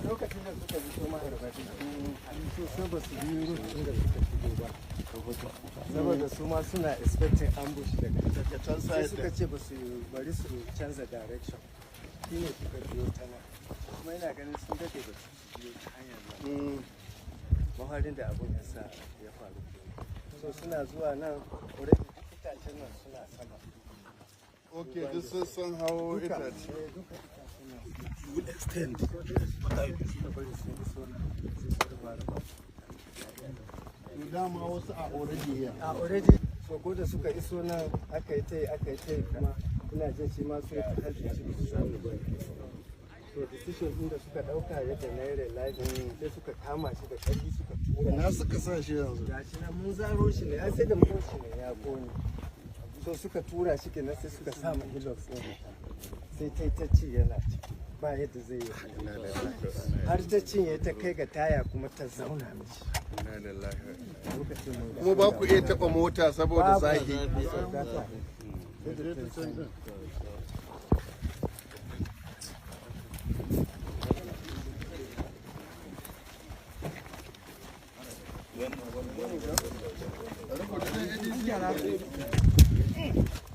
lokacin da suka bi su maharbati su sai ba su yi rufin da suka shigo ba saboda su ma suna expecting ambush daga can sai suka ce ba su bari su canza direction shine suka biyo ta nan kuma ina ganin sun dade ba su biyo ta hanyar ba maharin da abun ya sa ya faru so suna zuwa nan already itacen nan suna sama okay this sun hawo itace would extend dama wasu a already so ko da suka iso nan aka yi ta kuma ina jin shi ma su yi halin su samu ba so decision din da suka dauka yadda na yi realizing sai suka kama shi da ƙarfi suka tura na suka sa shi yanzu gashi nan mun zaro shi ne ai sai da mun shi ne ya kone so suka tura shi kenan sai suka sa mu hilux din sai ta ci yana ci ba yadda zai yi har ta cinye ta kai ga taya kuma ta zauna mishi kuma ba ku iya taba mota saboda zafi Yeah.